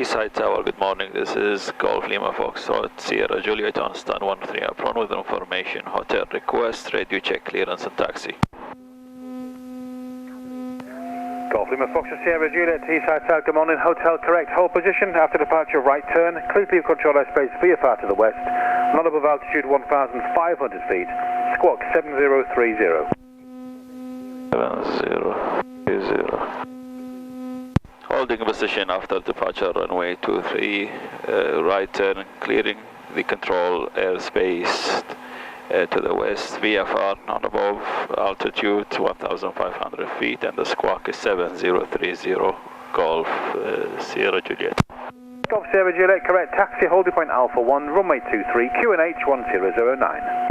Teesside Tower, good morning. This is Golf Lima Foxtrot, Sierra Juliet on stand 13 apron with information, hotel request, radio check clearance and taxi. Golf Lima Foxtrot, Sierra Juliet, Teesside Tower, good morning. Hotel correct, hold position after departure right turn, clear to leave control airspace VFR to the west, not above altitude 1,500 feet, squawk 7030. 7030. Holding position after departure runway 23, right turn, clearing the control airspace to the west, VFR not above altitude 1,500 feet, and the squawk is 7030, Golf Sierra Juliet. Golf Sierra Juliet, correct, taxi holding point Alpha 1, runway 23, QNH 1009.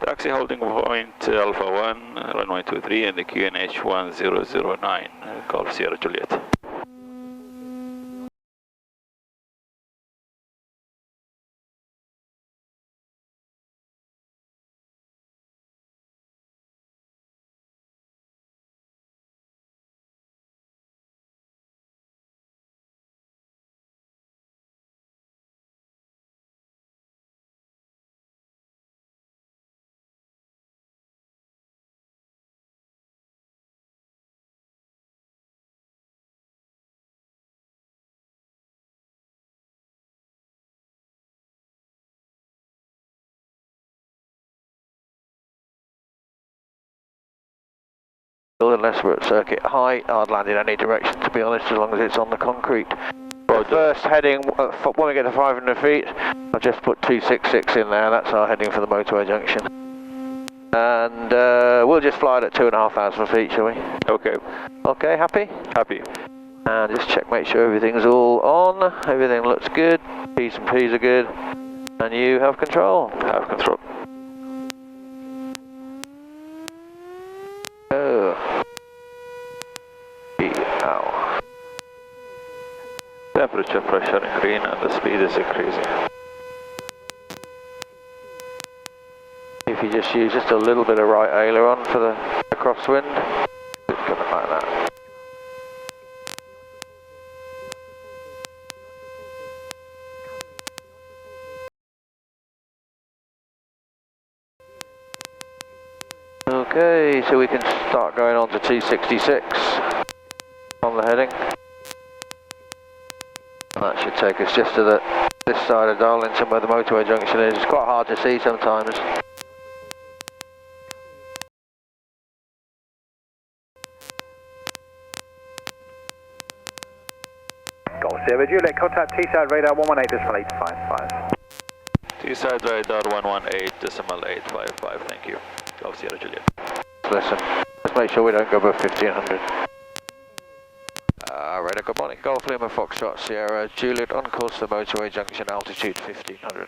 Taxi holding point Alpha 1, runway 23 and the QNH 1009, Golf Sierra Juliet. Unless we're at circuit height, I'd land in any direction, to be honest, as long as it's on the concrete. The first heading, when we get to 500 feet, I'll just put 266 in there, that's our heading for the motorway junction. And we'll just fly it at 2,500 feet, shall we? Okay. Okay, happy? Happy. And just check, make sure everything's all on, everything looks good, P's and P's are good, and you have control. Have control. Temperature, pressure in green and the speed is increasing. If you just use just a little bit of right aileron for the crosswind, it's coming like that. Okay, so we can start going on to 266 on the heading. That should take us just to this side of Darlington where the motorway junction is. It's quite hard to see sometimes. Golf Sierra Juliet, contact Teesside radar 118.855. Teesside radar 118.855, thank you. Golf Sierra Juliet. Listen, let's make sure we don't go above 1500. Radar, good morning. Golf Lima Foxtrot Sierra Juliet on course to the motorway junction, altitude 1500.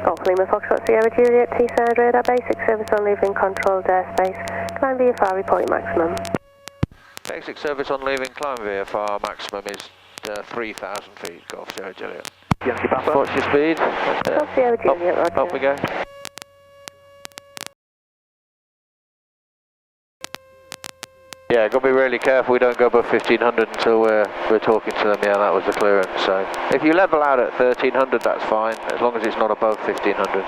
Golf Lima Foxtrot Sierra Juliet, Teesside radar, basic service on leaving controlled airspace. Climb VFR reporting maximum. Basic service on leaving, climb VFR maximum is 3,000 feet, Golf Sierra Juliet. Yankee Papa. What's your speed? Golf Sierra Juliet, roger. Up we go. Yeah, got to be really careful we don't go above 1500 until we're talking to them. Yeah, that was the clearance. So if you level out at 1300, that's fine, as long as it's not above 1500.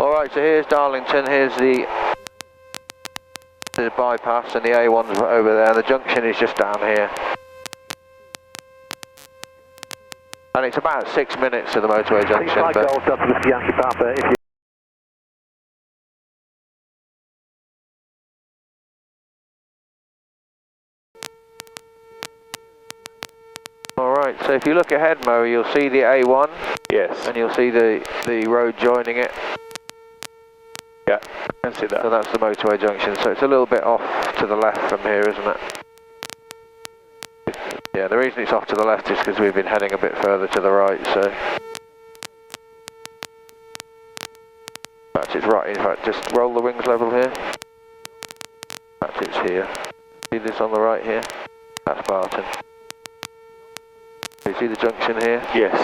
Alright, so here's Darlington, here's the bypass, and the A1's over there, the junction is just down here. And it's about 6 minutes to the motorway junction. But Golf Delta Whiskey Yankee Papa, if you Alright, so if you look ahead, Mo, you'll see the A1. Yes. And you'll see the road joining it. Yeah, I can see that. So that's the motorway junction, so it's a little bit off to the left from here, isn't it? Yeah, the reason it's off to the left is because we've been heading a bit further to the right, so... That's it's right, in fact, just roll the wings level here. That's it's here. See this on the right here? That's Barton. You see the junction here? Yes.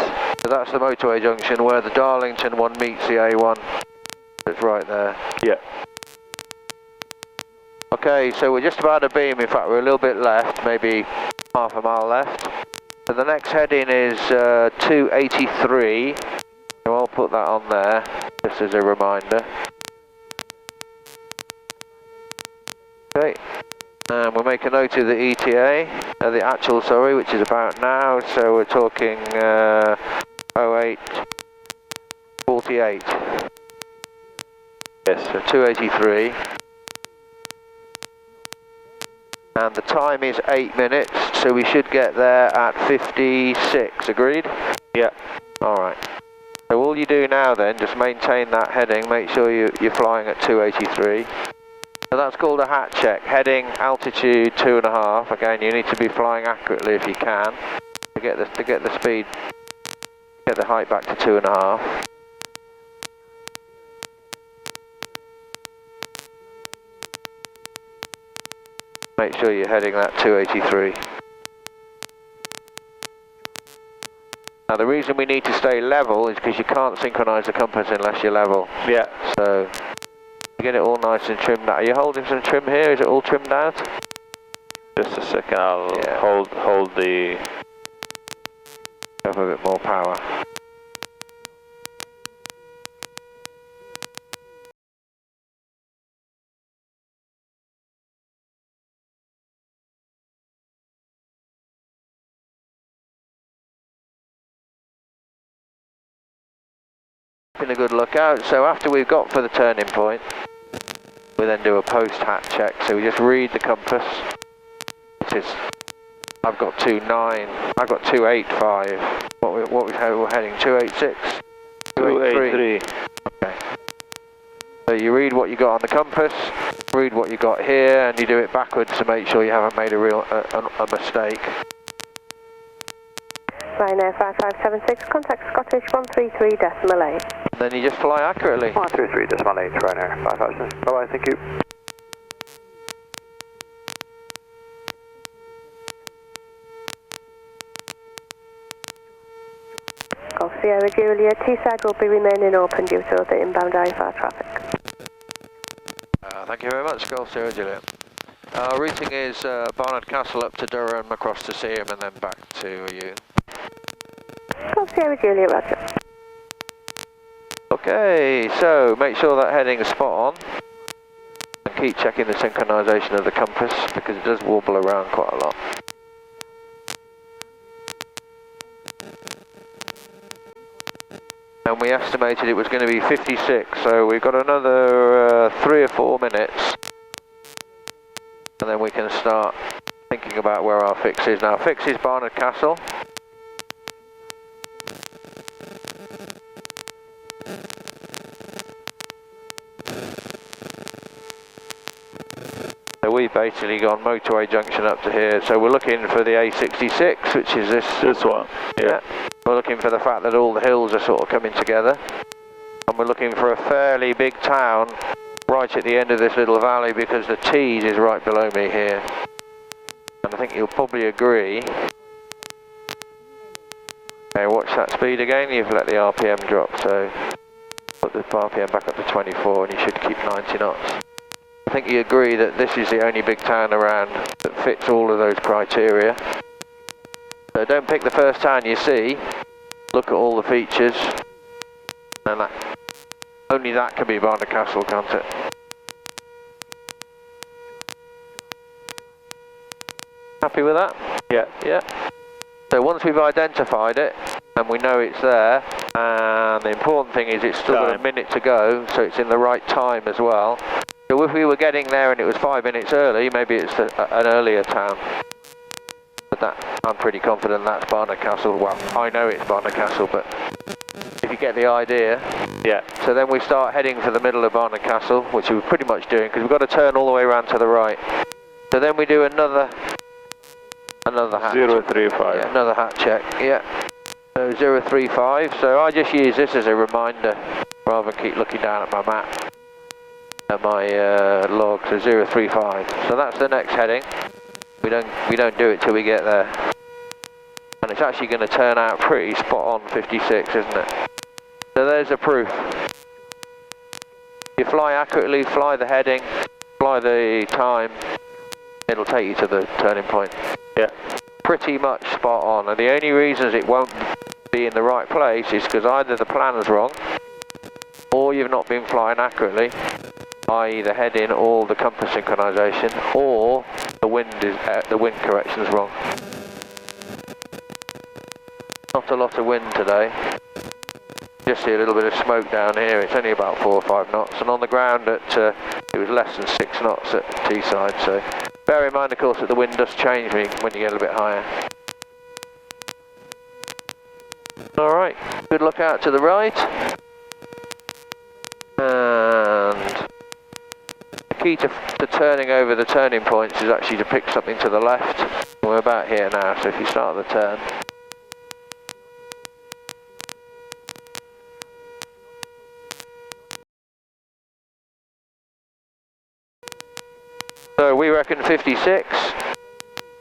So that's the motorway junction where the Darlington one meets the A1. It's right there. Yeah. Okay, so we're just about to beam. In fact, we're a little bit left, maybe half a mile left. So the next heading is 283. So I'll put that on there, just as a reminder. Okay, and we'll make a note of the ETA, the actual, sorry, which is about now. So we're talking 08:48. Yes, so 283. And the time is 8 minutes, so we should get there at 56, agreed? Yeah. Alright. So all you do now then, just maintain that heading, make sure you're flying at 283. So that's called a hat check, heading, altitude 2.5. Again, you need to be flying accurately if you can, to get the speed, get the height back to 2.5. Make sure you're heading that 283. Now the reason we need to stay level is because you can't synchronise the compass unless you're level. Yeah. So, get it all nice and trimmed out. Are you holding some trim here? Is it all trimmed out? Just a second, I'll hold the... Have a bit more power. A good look out. So after we've got for the turning point, we then do a post hat check. So we just read the compass, which is, I've got 29, I've got 285. We're heading 286, 283. Okay. So you read what you got on the compass, read what you got here, and you do it backwards to make sure you haven't made a mistake. Ryanair 5576, contact Scottish 133.8. Then you just fly accurately. 133.8, Ryanair 5576. Bye-bye, thank you. Golf Sierra Juliet, T-side will be remaining open due to the inbound IFR traffic. Thank you very much, Golf Sierra Juliet. Our routing is Barnard Castle up to Durham, across to Seaham, and then back to you. Golf Sierra Juliet, roger. Okay, so make sure that heading is spot on. And keep checking the synchronisation of the compass, because it does wobble around quite a lot. And we estimated it was going to be 56, so we've got another 3 or 4 minutes. And then we can start thinking about where our fix is. Now, fix is Barnard Castle. So we've basically gone motorway junction up to here. So we're looking for the A66, which is this one. Yeah. We're looking for the fact that all the hills are sort of coming together. And we're looking for a fairly big town right at the end of this little valley, because the Tees is right below me here. And I think you'll probably agree. Okay, watch that speed again. You've let the RPM drop, so put the RPM back up to 24 and you should keep 90 knots. I think you agree that this is the only big town around that fits all of those criteria. So don't pick the first town you see, look at all the features, and only that can be Barnard Castle, can't it? Happy with that? Yeah. Yeah. So once we've identified it, and we know it's there, and the important thing is it's still got a minute to go, so it's in the right time as well. So if we were getting there and it was 5 minutes early, maybe it's an earlier town. But that, I'm pretty confident that's Barnard Castle. Well, I know it's Barnard Castle, but if you get the idea. Yeah. So then we start heading for the middle of Barnard Castle, which we're pretty much doing, because we've got to turn all the way around to the right. So then we do another hat. 035. Yeah, another hat check. Yeah. So 035. So I just use this as a reminder rather than keep looking down at my map. At my log, so 035. So that's the next heading. We don't do it till we get there. And it's actually going to turn out pretty spot on 56, isn't it? So there's a proof. You fly accurately, fly the heading, fly the time, it'll take you to the turning point. Yeah. Pretty much spot on, and the only reasons it won't be in the right place is because either the plan's wrong, or you've not been flying accurately, i.e. the heading or the compass synchronization, or the wind correction's wrong. Not a lot of wind today. Just see a little bit of smoke down here. It's only about 4 or 5 knots, and on the ground it was less than 6 knots at Teesside. So bear in mind, of course, that the wind does change when you get a little bit higher. All right, good look out to the right, and the key to turning over the turning points is actually to pick something to the left. We're about here now, so if you start the turn. So we reckon 56,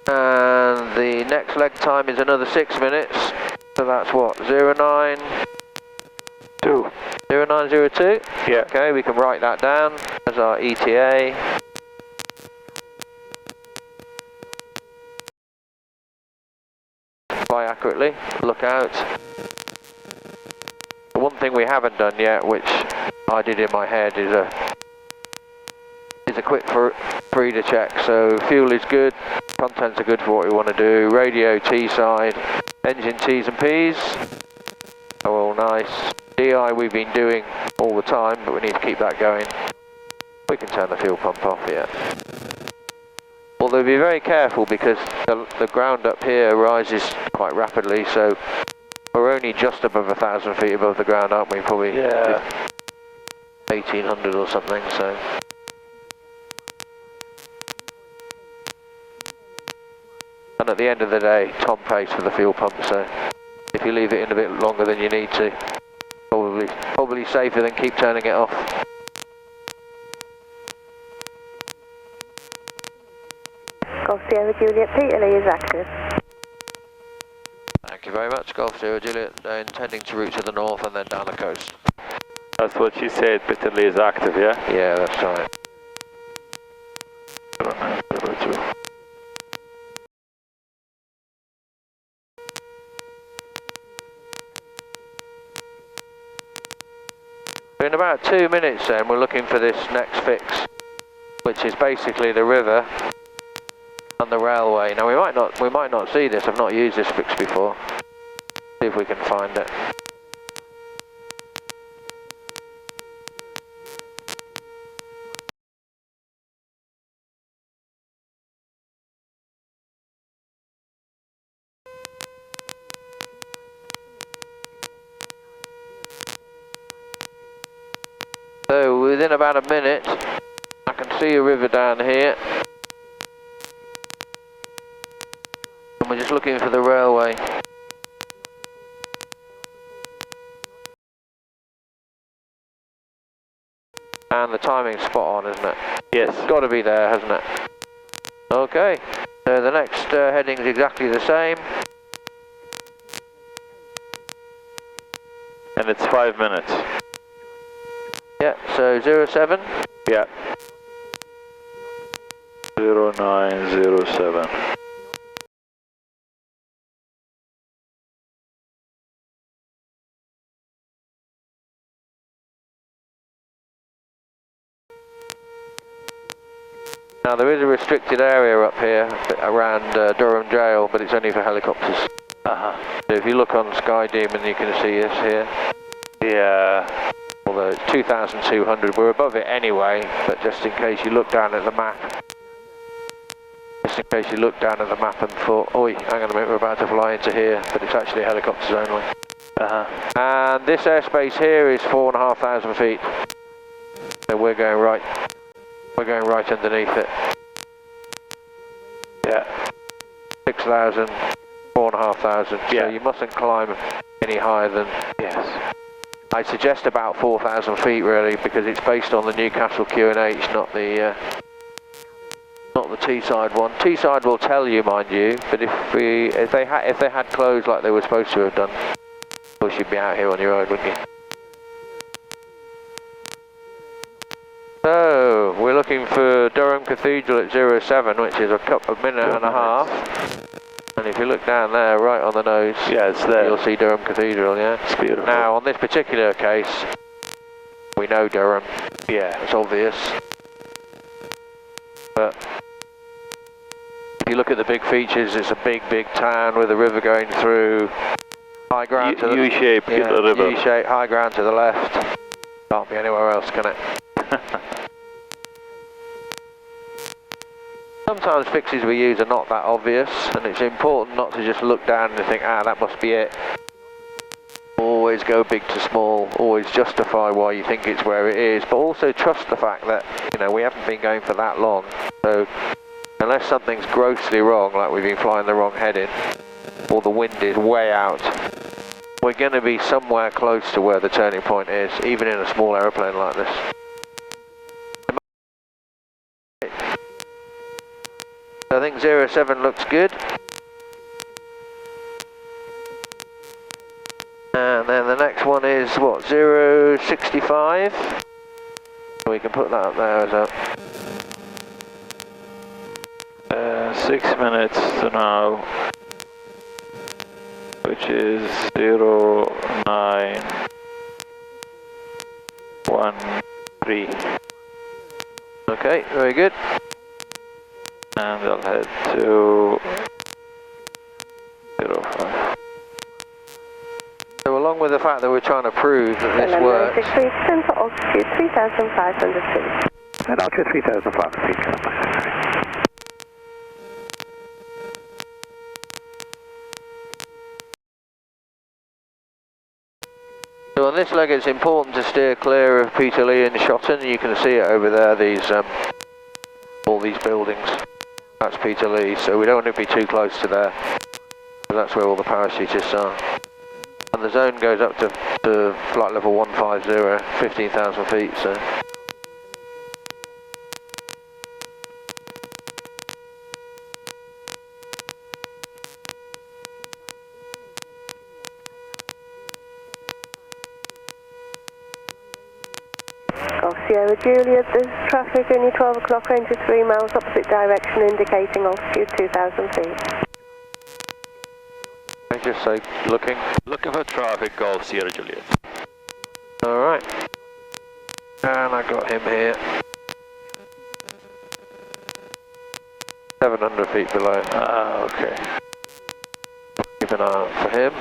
and the next leg time is another 6 minutes, so that's what, 0902? 0902? Yeah. Okay, we can write that down as our ETA. Fly accurately, look out. The one thing we haven't done yet, which I did in my head, is a quick breather check. So fuel is good, contents are good for what we want to do, radio T-side, engine T's and P's are all nice. DI we've been doing all the time, but we need to keep that going. We can turn the fuel pump off here. Although be very careful because the ground up here rises quite rapidly, so we're only just above 1,000 feet above the ground, aren't we? Probably 1,800 or something, so. And at the end of the day, Tom pays for the fuel pump, so if you leave it in a bit longer than you need to, probably safer than keep turning it off. Golf Sierra Juliet, Peter Lee is active. Thank you very much, Golf Sierra Juliet. Intending to route to the north and then down the coast. That's what she said, Peter Lee is active, yeah? Yeah, that's right. In about 2 minutes then, we're looking for this next fix, which is basically the river and the railway. Now we might not see this, I've not used this fix before. See if we can find it. So within about a minute, I can see a river down here. And we're just looking for the railway. And the timing's spot on, isn't it? Yes. It's got to be there, hasn't it? Okay, so the next heading's exactly the same. And it's 5 minutes. Yeah, so 07. Yeah. 0907. Now there is a restricted area up here around Durham Jail, but it's only for helicopters. So if you look on Sky Demon, you can see us here. Yeah. Although it's 2,200, we're above it anyway, but just in case you look down at the map. Just in case you look down at the map and thought, oi, hang on a minute, we're about to fly into here, but it's actually helicopters only. And this airspace here is 4,500 feet. So we're going right underneath it. Yeah. 6,000, 4,500. Yeah. So you mustn't climb any higher than. Yes. I suggest about 4,000 feet really, because it's based on the Newcastle Q&H, not the Teesside one. Teesside will tell you, mind you, but if they had closed like they were supposed to have done, of course you'd be out here on your own, wouldn't you? So we're looking for Durham Cathedral at 07, which is a minute and a half. And if you look down there, right on the nose, yeah, it's there. You'll see Durham Cathedral, yeah? It's beautiful. Now, on this particular case, we know Durham. Yeah. It's obvious. But if you look at the big features, it's a big, big town with a river going through. High ground to the U-shape, the river. U-shape, high ground to the left. Can't be anywhere else, can it? Sometimes fixes we use are not that obvious, and it's important not to just look down and think, that must be it. Always go big to small, always justify why you think it's where it is, but also trust the fact that, we haven't been going for that long. So, unless something's grossly wrong, like we've been flying the wrong heading, or the wind is way out, we're going to be somewhere close to where the turning point is, even in a small aeroplane like this. I think 07 looks good. And then the next one is, what, 065? We can put that up there as a... 6 minutes to now, which is 0913. Okay, very good. And I'll head to 05. So along with the fact that we're trying to prove that this works... descend to altitude 3,500 feet. And altitude 3,500 feet. So on this leg it's important to steer clear of Peterlee and Shotton. You can see it over there, all these buildings. That's Peterlee, so we don't want to be too close to there. That's where all the parachutists are. And the zone goes up to flight level 150, 15,000 feet, so... Sierra Juliet, there's traffic in your 12 o'clock range of 3 miles opposite direction indicating altitude 2,000 feet. I just say looking for traffic, Golf Sierra Juliet. Alright. And I got him here. 700 feet below. Okay. Keep an eye out for him.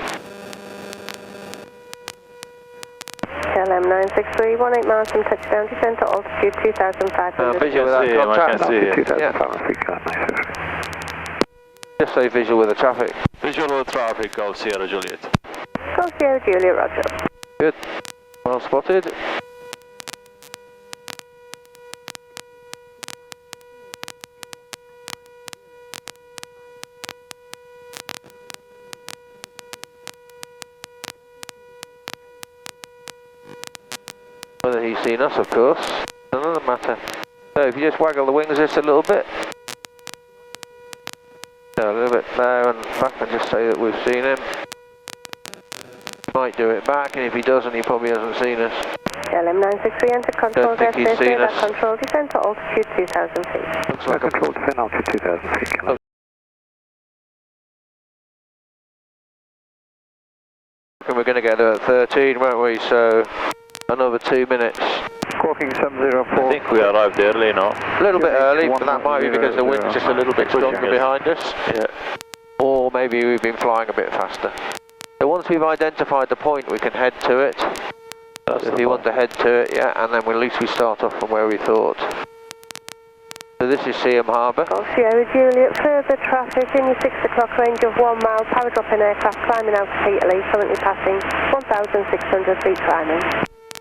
LM 963, 18 miles from touchdown, descend to altitude 2,500 feet. Visual with that contract. I can see him. 2,500 feet, Just say visual with the traffic. Visual with traffic, Golf Sierra Juliet. Golf Sierra Juliet, roger. Good. Well spotted. Whether he's seen us, of course, doesn't matter. So if you just waggle the wings just a little bit, a little bit there and back, and just say that we've seen him. He might do it back, and if he doesn't, he probably hasn't seen us. LM 963, enter control, Don't think he's seen us. control, descend to altitude 2,000 feet. Looks like a control, descend altitude 2,000 feet. we're going to get there at 13, won't we? So another 2 minutes. Squawking 704. I think we arrived early now. A little bit early, but that might be because the wind's just a little bit stronger behind us. Yeah. Or maybe we've been flying a bit faster. So once we've identified the point, we can head to it. If you want to head to it, yeah, and then at least we start off from where we thought. So this is Seaham Harbour. Golf Sierra Juliet, further traffic in your 6 o'clock range of 1 mile, paradropping aircraft climbing out of Peterlee, currently passing 1,600 feet climbing.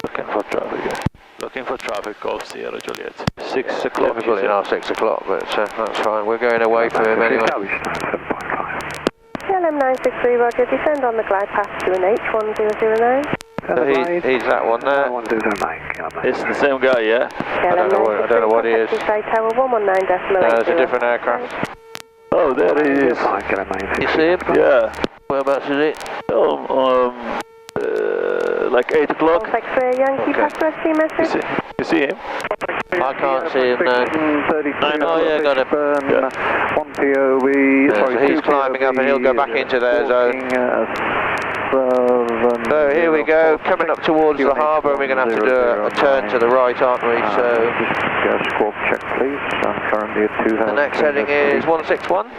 Looking for traffic, yeah. Looking for traffic, Golf Sierra Juliet. 6 o'clock. Difficult in our 6 o'clock, but that's fine. We're going away from him anyway. LM 963, roger, descend on the glide path to an H1009. So he's that one there. It's the same guy, yeah? I don't know what he is. Tower 119.8. No, it's a different aircraft. Oh, there he is. You see him? Yeah. Whereabouts is it? Like 8 o'clock. X-ray Yankee, pass rescue message. You see him? I can't see him now. 32, Oh yeah, got him. Yeah. 1 POV, Yeah, sorry, so he's 2 climbing up and he'll go back into their zone. So here we go, coming up towards the harbour, and we're going to have to do a turn to the right, aren't we? So just squawk check, please. I'm currently at 2,000. the next heading is 161.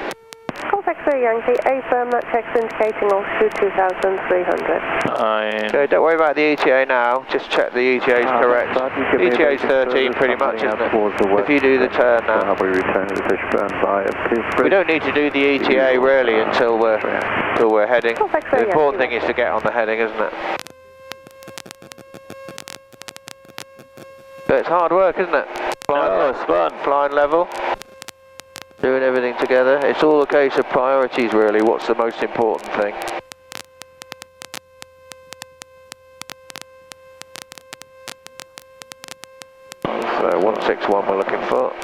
Contact 3 Yankee, affirm that checks indicating altitude 2,300. Okay, don't worry about the ETA now, just check the ETA is correct. ETA is 13 pretty much, isn't it? If you do the turn now. We don't need to do the ETA really until we're heading. The important thing is to get on the heading, isn't it? But it's hard work, isn't it? Flying, it's fun. Flying level. Doing everything together. It's all a case of priorities really. What's the most important thing? So 161 we're looking for.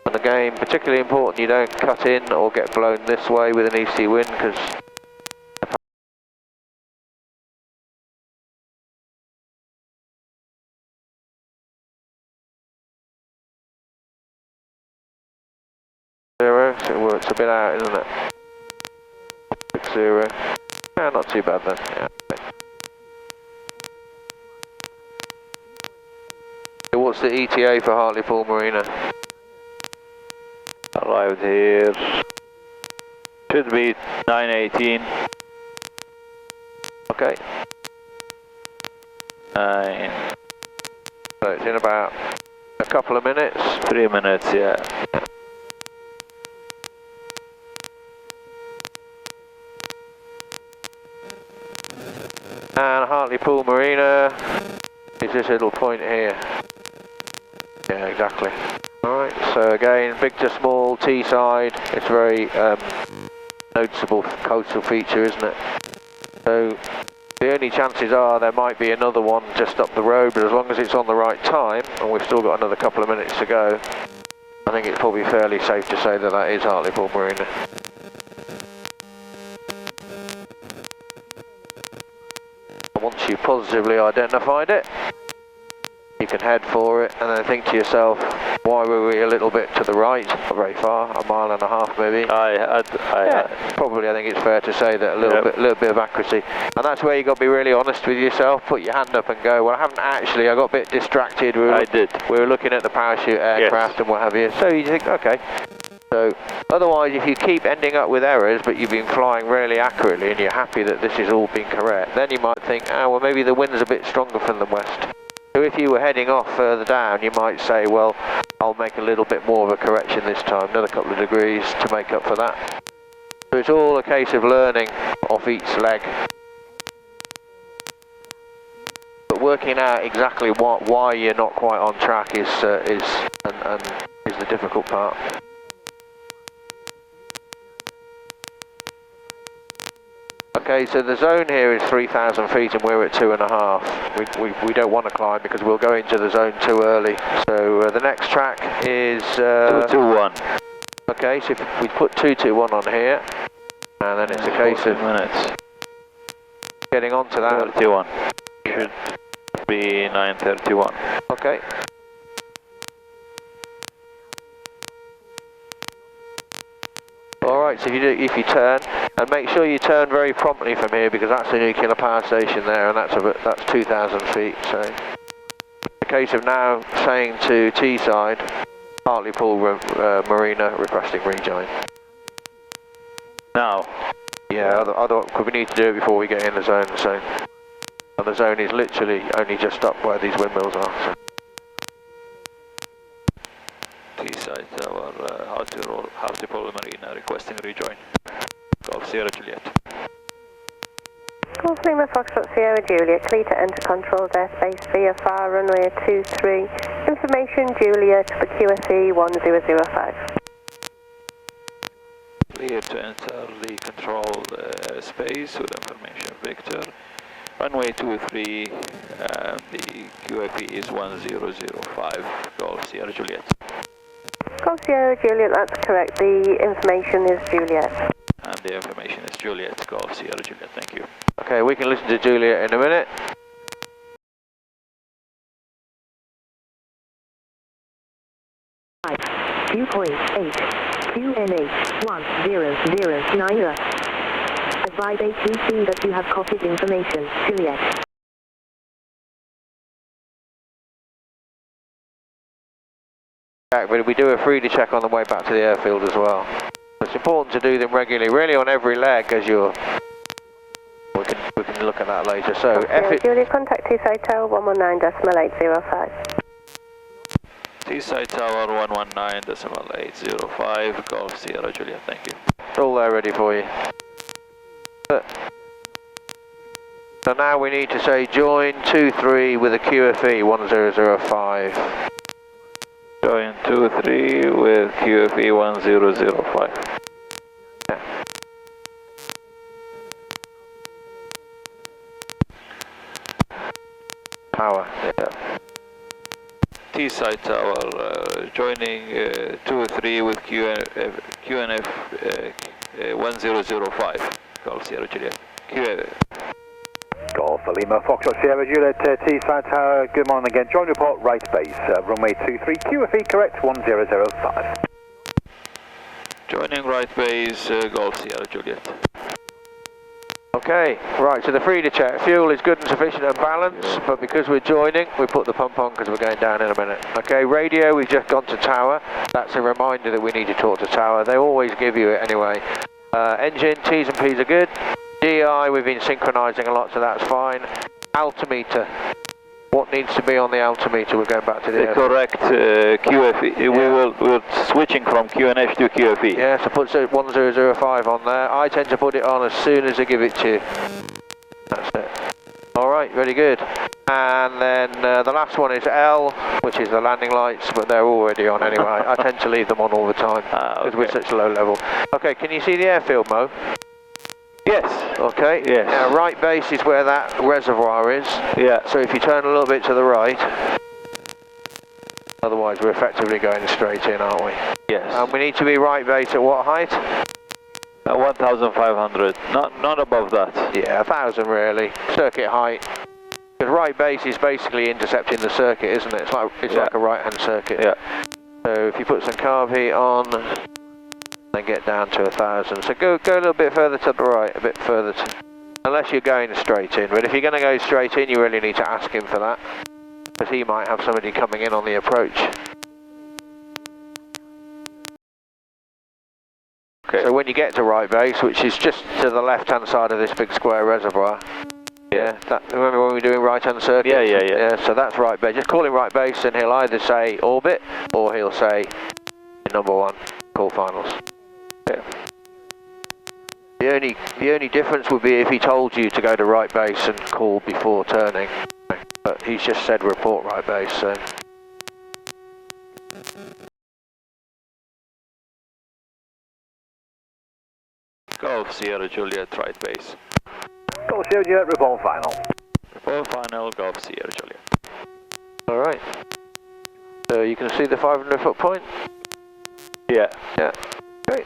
And again, particularly important you don't cut in or get blown this way with an east wind, because so it works a bit out, isn't it? 60. Yeah, not too bad then. Yeah. So what's the ETA for Hartlepool Marina? Arrived here. Should be 9:18. Okay. 9. So it's in about a couple of minutes. 3 minutes, yeah. And Hartlepool Marina is this little point here. Yeah, exactly. Alright, so again, big to small, T-side. It's very noticeable coastal feature, isn't it? So the only chances are there might be another one just up the road, but as long as it's on the right time, and we've still got another couple of minutes to go, I think it's probably fairly safe to say that that is Hartlepool Marina. Once you've positively identified it, you can head for it and then think to yourself, why were we a little bit to the right? Not very far, a mile and a half maybe. Probably I think it's fair to say that a little bit of accuracy. And that's where you've got to be really honest with yourself, put your hand up and go, well I haven't actually, I got a bit distracted. We were looking at the parachute aircraft and what have you. So you think, okay. So otherwise if you keep ending up with errors but you've been flying really accurately and you're happy that this has all been correct, then you might think, oh well maybe the wind's a bit stronger from the west. So if you were heading off further down, you might say, well, I'll make a little bit more of a correction this time, another couple of degrees to make up for that. So it's all a case of learning off each leg. But working out exactly why you're not quite on track is the difficult part. Okay, so the zone here is 3,000 feet and we're at 2.5. We don't want to climb because we'll go into the zone too early. So the next track is 221. Okay, so if we put 221 on here, and then it's a case of minutes. Getting onto that. 31. Should be 9:31. Okay. Alright, so if you turn, and make sure you turn very promptly from here because that's the nuclear power station there and that's 2,000 feet. So the case of now saying to T-side, Hartlepool Marina requesting rejoin. Now? Yeah, we need to do it before we get in the zone. So, and the zone is literally only just up where these windmills are. So. T-side tower, Hartlepool Marina requesting rejoin. Golf Sierra Juliet. Golf Lima Foxtrot Sierra Juliet, clear to enter controlled airspace via far runway 23. Information Juliet for QSE 1005. Clear to enter the controlled airspace with information Victor. Runway 23, the QFE is 1005, Golf Sierra Juliet. Golf Sierra Juliet, that's correct. The information is Juliet. And the information is Juliet, Golf Sierra Juliet, thank you. Okay, we can listen to Juliet in a minute. QNH 1009. Advise ATC that you have copied information. Juliet. But we do a freely check on the way back to the airfield as well. It's important to do them regularly, really on every leg as you're... We can look at that later. So, Julia, contact T-Side Tower 119.805. T-Side Tower 119.805, Golf Sierra Juliet, thank you. It's all there ready for you. So now we need to say join 23 with a QFE 1005. Join 23 with QFE 1005. Yeah. Power. Yeah. T-Side Tower joining 23 with QNF 1005. Golf Sierra Juliet. Golf Lima Foxtrot Sierra Juliet T-Side Tower, good morning again. Join report, right base, runway 23, QFE correct 1005. Joining right base, Golf Sierra Juliet. Okay, right, so the freely check. Fuel is good and sufficient and balanced, but because we're joining, we put the pump on because we're going down in a minute. Okay, radio, we've just gone to tower. That's a reminder that we need to talk to tower. They always give you it anyway. Engine, T's and P's are good. DI, we've been synchronising a lot, so that's fine. Altimeter. What needs to be on the altimeter? We're going back to the correct QFE. Yeah. We're switching from QNH to QFE. Yeah, so put 1005 on there. I tend to put it on as soon as I give it to you. That's it. Alright, very good. And then the last one is L, which is the landing lights, but they're already on anyway. I tend to leave them on all the time because we're such a low level. Okay, can you see the airfield, Mo? Yes. Okay. Yes. Now, right base is where that reservoir is. Yeah. So if you turn a little bit to the right, otherwise we're effectively going straight in, aren't we? Yes. And we need to be right base at what height? 1,500. Not above that. Yeah, 1,000 really. Circuit height. Because right base is basically intercepting the circuit, isn't it? It's like a right-hand circuit. Yeah. So if you put some carb heat on, then get down to 1,000. So go a little bit further to the right, a bit further unless you're going straight in. But if you're going to go straight in, you really need to ask him for that, because he might have somebody coming in on the approach. Okay. So when you get to right base, which is just to the left-hand side of this big square reservoir. Yeah. Remember when we were doing right-hand circuit? Yeah. So that's right base. Just call him right base, and he'll either say orbit or he'll say number 1. Call finals. Yeah. The only difference would be if he told you to go to right base and call before turning. But he's just said report right base, so. Golf Sierra Juliet, right base. Golf Sierra Juliet, report final. Report final, Golf Sierra Juliet. Alright. So you can see the 500 foot point? Yeah. Yeah. Great.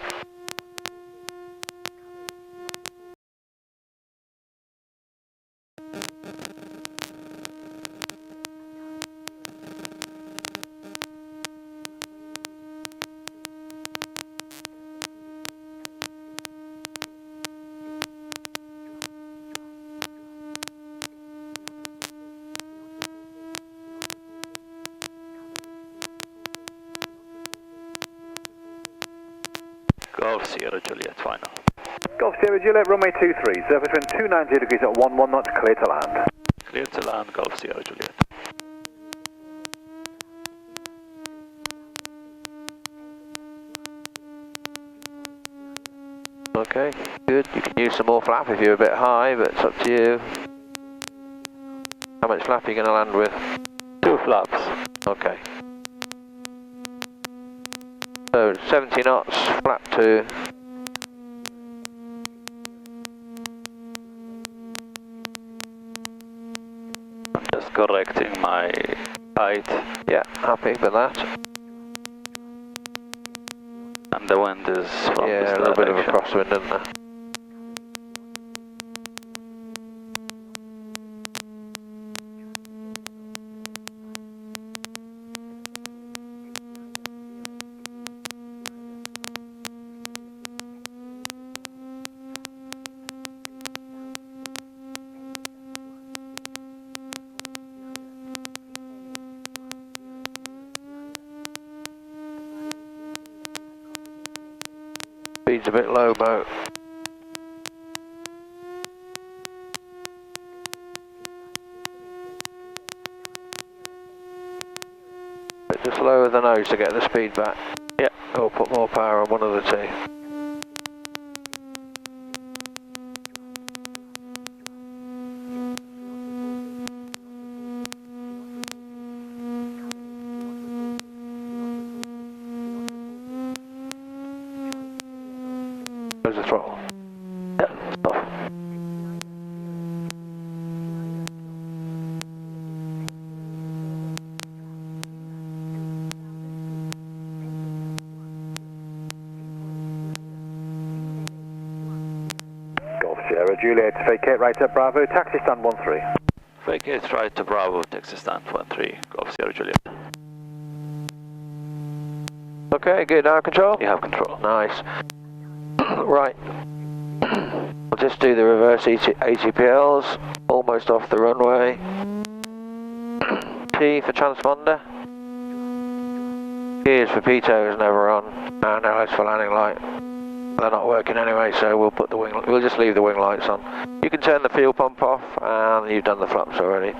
Golf Sierra Juliet, final. Golf Sierra Juliet, runway 23, surface wind 290 degrees at 11 knots, clear to land. Clear to land, Golf Sierra Juliet. Okay, good. You can use some more flap if you're a bit high, but it's up to you. How much flap are you going to land with? 2 flaps. Okay. So 70 knots, flap 2. I'm just correcting my height. Yeah, happy with that. And the wind is from this Yeah, a little bit of a direction. crosswind, isn't there? Speed's a bit low, Mo. Just lower the nose to get the speed back. Yeah. Or put more power on one of the two. Close the throttle. Yeah, off. Golf Sierra Juliet, vacate right at Bravo, taxi stand 13. Vacate right to Bravo, taxi stand 13, Golf Sierra Juliet. Okay, good. Now control? You have control. Nice. Right. We'll just do the reverse ATPLs, almost off the runway. T for transponder. Gears for pitot is never on. And LS for landing light. They're not working anyway, so we'll just leave the wing lights on. You can turn the fuel pump off, and you've done the flaps already.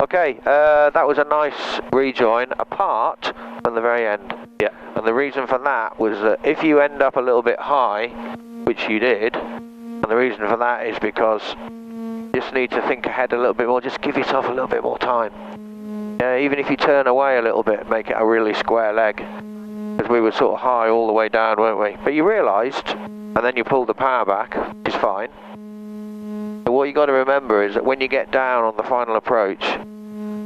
Okay, that was a nice rejoin, apart from the very end. Yeah. And the reason for that was that if you end up a little bit high, which you did, and the reason for that is because you just need to think ahead a little bit more, just give yourself a little bit more time. Even if you turn away a little bit, make it a really square leg. Because we were sort of high all the way down, weren't we? But you realised, and then you pulled the power back, which is fine. But what you got to remember is that when you get down on the final approach,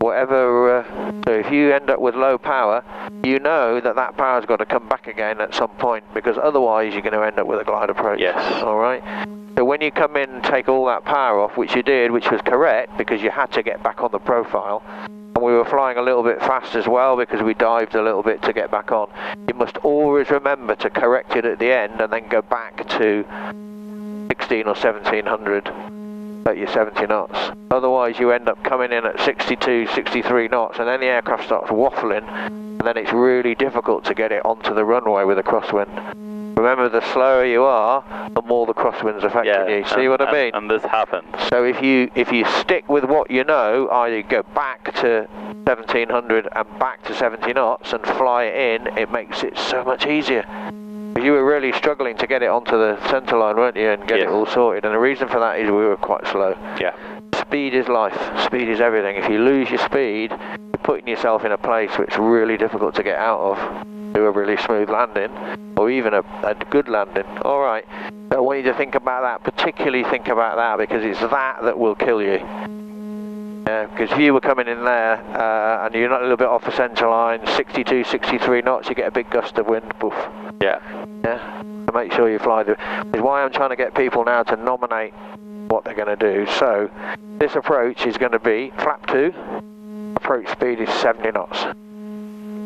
whatever, so if you end up with low power, you know that that power's got to come back again at some point, because otherwise you're going to end up with a glide approach. Yes. Alright? So when you come in and take all that power off, which you did, which was correct, because you had to get back on the profile, and we were flying a little bit fast as well, because we dived a little bit to get back on, you must always remember to correct it at the end, and then go back to 16 or 1700 at your 70 knots. Otherwise you end up coming in at 62, 63 knots, and then the aircraft starts waffling, and then it's really difficult to get it onto the runway with a crosswind. Remember, the slower you are, the more the crosswind's affecting you. See what I mean? And this happened. So if you stick with what you know, either go back to 1700 and back to 70 knots and fly it in, it makes it so much easier. Because you were really struggling to get it onto the centre line, weren't you, and get it all sorted. And the reason for that is we were quite slow. Yeah. Speed is life. Speed is everything. If you lose your speed, you're putting yourself in a place which is really difficult to get out of. Do a really smooth landing, or even a good landing. All right. So I want you to think about that. Particularly think about that, because it's that will kill you. Because if you were coming in there and you're not a little bit off the centre line, 62, 63 knots, you get a big gust of wind. Poof. Yeah. Yeah. So make sure you fly. Is why I'm trying to get people now to nominate what they're going to do. So this approach is going to be flap 2. Approach speed is 70 knots.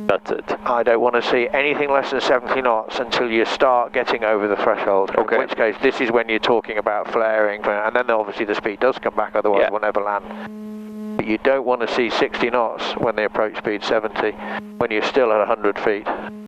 That's it. I don't want to see anything less than 70 knots until you start getting over the threshold. Okay. In which case, this is when you're talking about flaring, and then obviously the speed does come back, otherwise we'll never land. But you don't want to see 60 knots when the approach speed's 70, when you're still at 100 feet.